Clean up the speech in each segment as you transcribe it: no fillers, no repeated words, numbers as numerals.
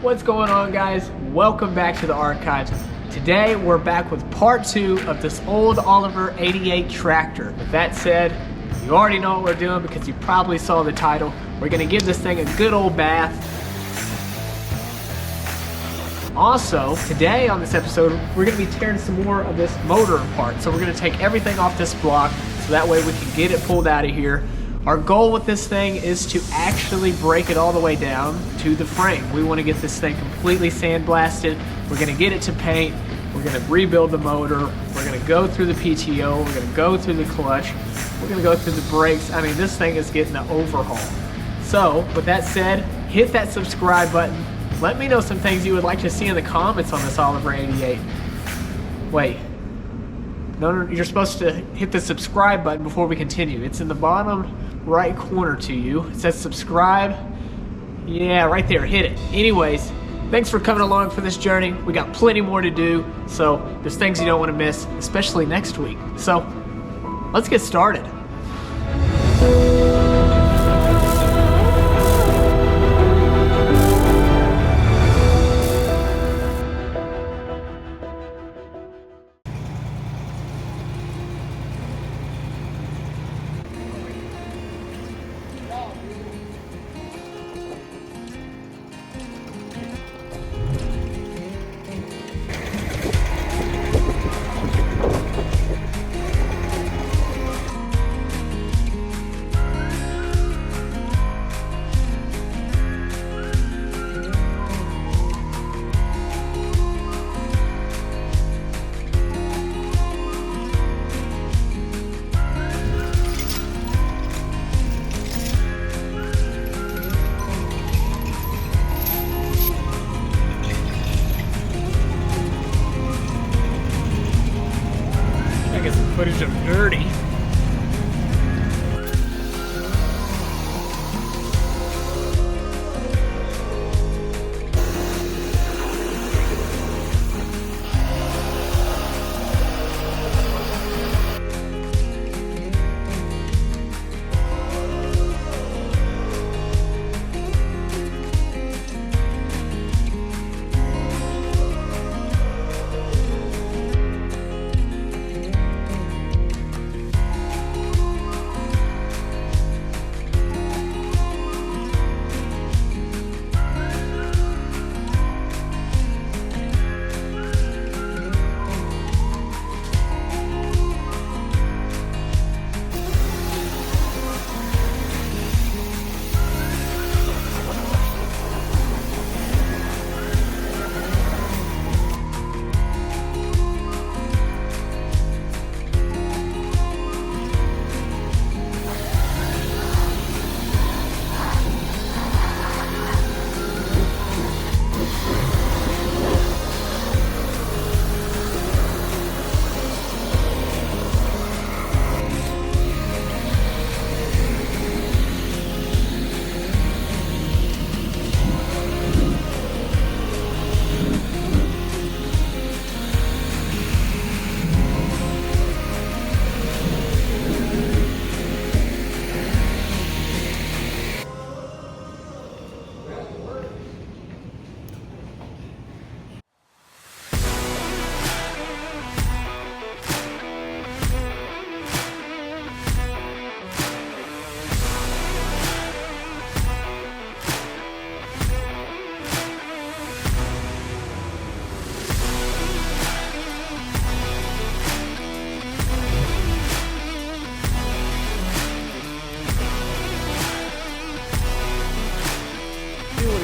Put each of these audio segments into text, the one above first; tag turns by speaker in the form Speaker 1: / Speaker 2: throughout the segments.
Speaker 1: What's going on, guys? Welcome back to the archives. Today we're back with part 2 of this old Oliver 88 tractor. With that said, you already know what we're doing because you probably saw the title. We're gonna give this thing a good old bath. Also, today on this episode, we're gonna be tearing some more of this motor apart. So we're gonna take everything off this block so that way we can get it pulled out of here. Our goal with this thing is to actually break it all the way down to the frame. We want to get this thing completely sandblasted. We're going to get it to paint. We're going to rebuild the motor. We're going to go through the PTO. We're going to go through the clutch. We're going to go through the brakes. I mean, this thing is getting an overhaul. So, with that said, hit that subscribe button. Let me know some things you would like to see in the comments on this Oliver 88. Wait. No, you're supposed to hit the subscribe button before we continue. It's in the bottom right corner to you. It says subscribe. Yeah, right there. Hit it. Anyways, thanks for coming along for this journey. We got plenty more to do, so there's things you don't want to miss, especially next week. So let's get started. Footage of dirty.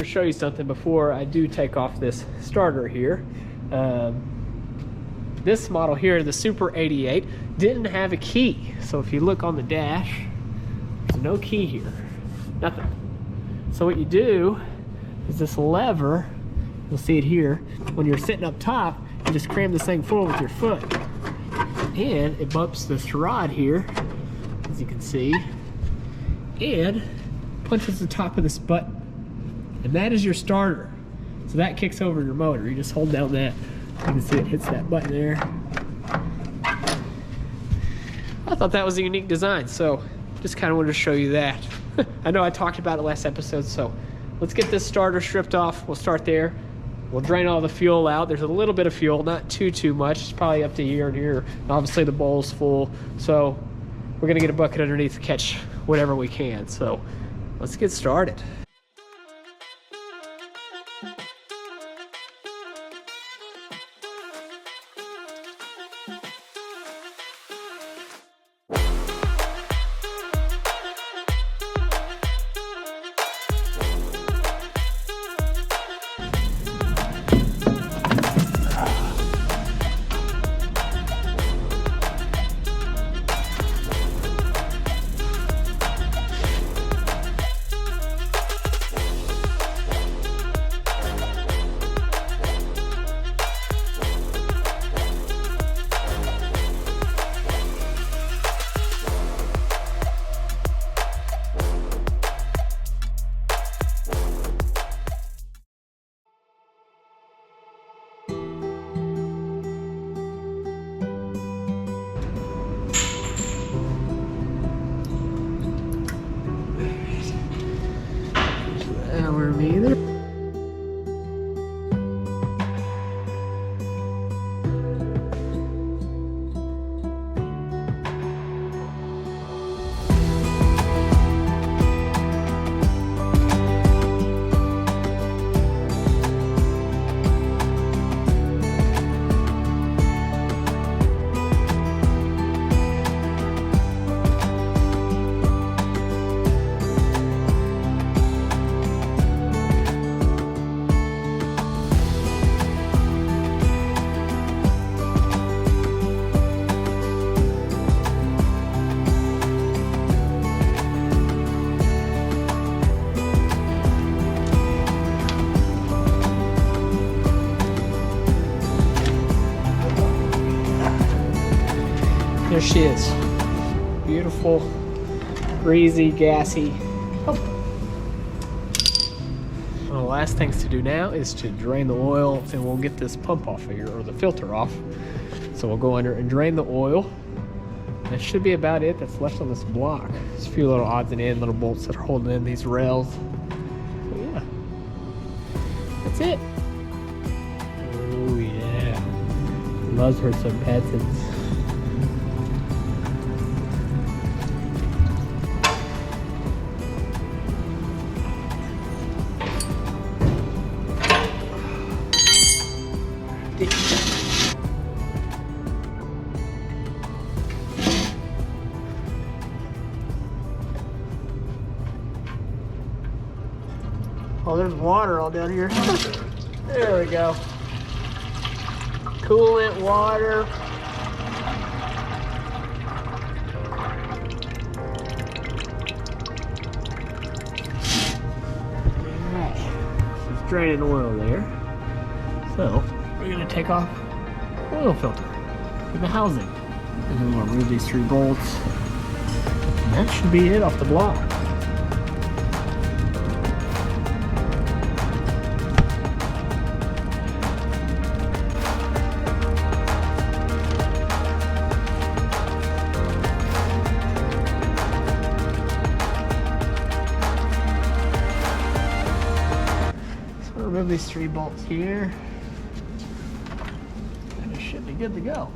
Speaker 1: Show you something before I do take off this starter here. This model here, the Super 88, didn't have a key. So if you look on the dash, there's no key here, nothing. So what you do is this lever, you'll see it here, when you're sitting up top, you just cram this thing full with your foot. And it bumps this rod here, as you can see, and punches the top of this button. And that is your starter. So that kicks over your motor. You just hold down that. You can see it hits that button there. I thought that was a unique design, so just kind of wanted to show you that. I know I talked about it last episode, so let's get this starter stripped off. We'll start there. We'll drain all the fuel out. There's a little bit of fuel, not too much. It's probably up to here and here. Obviously the bowl's full, so we're gonna get a bucket underneath to catch whatever we can. So let's get started. Either. There she is. Beautiful, breezy, gassy. Oh. Well, the last things to do now is to drain the oil, and we'll get this pump off of here, or the filter off. So we'll go under and drain the oil. That should be about it that's left on this block. There's a few little odds and ends, little bolts that are holding in these rails. So yeah, that's it. Oh yeah, loves her some Patsons. Oh, there's water all down here. There we go. Coolant water. Alright. Just draining oil there. So, we're going to take off oil filter for the housing. And then we'll remove these 3 bolts. And that should be it off the block. Remove these 3 bolts here, and it should be good to go.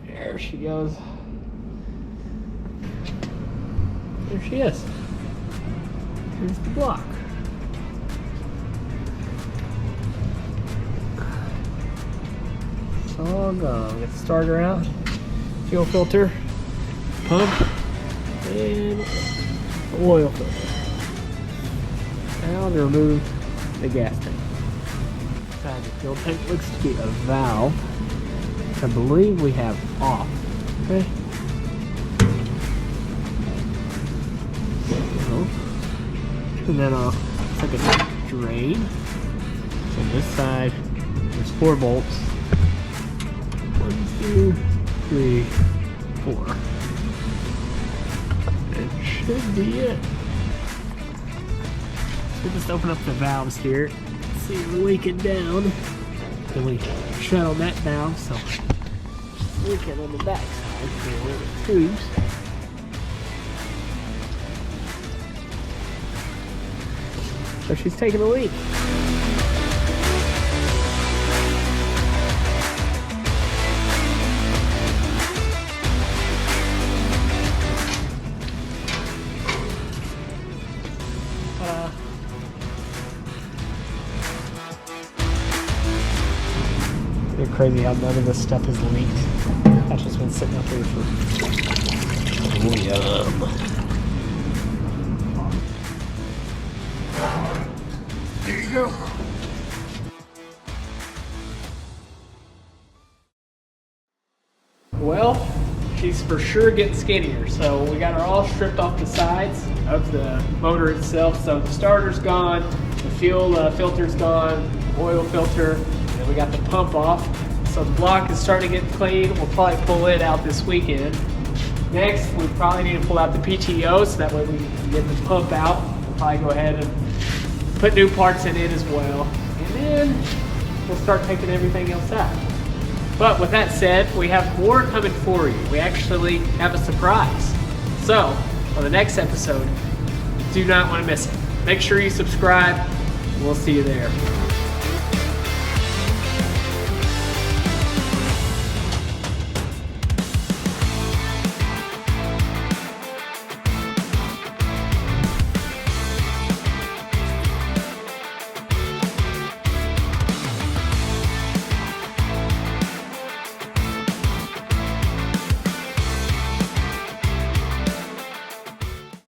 Speaker 1: There she goes. There she is. Here's the block. All gone. Get the starter out, fuel filter, pump, and oil filter. Now to remove the gas tank. Inside the fuel tank looks to be a valve, which I believe we have off. Okay. So, turn that off. It's like a drain. On this side, there's 4 bolts. 1, 2, 3, 4. That should be it. So just open up the valves here. See it leaking down. Then we shuttle that down so we can on the back side for the tubes. So she's taking a leak. It's crazy how none of this stuff is leaked. That's just been sitting up here for There you go. Well, she's for sure getting skinnier. So we got her all stripped off the sides of the motor itself. So the starter's gone, the fuel filter's gone, oil filter, and we got the pump off. So the block is starting to get clean. We'll probably pull it out this weekend. Next, we probably need to pull out the PTO so that way we can get the pump out. We'll probably go ahead and put new parts in it as well. And then we'll start taking everything else out. But with that said, we have more coming for you. We actually have a surprise. So, on the next episode, do not want to miss it. Make sure you subscribe. We'll see you there.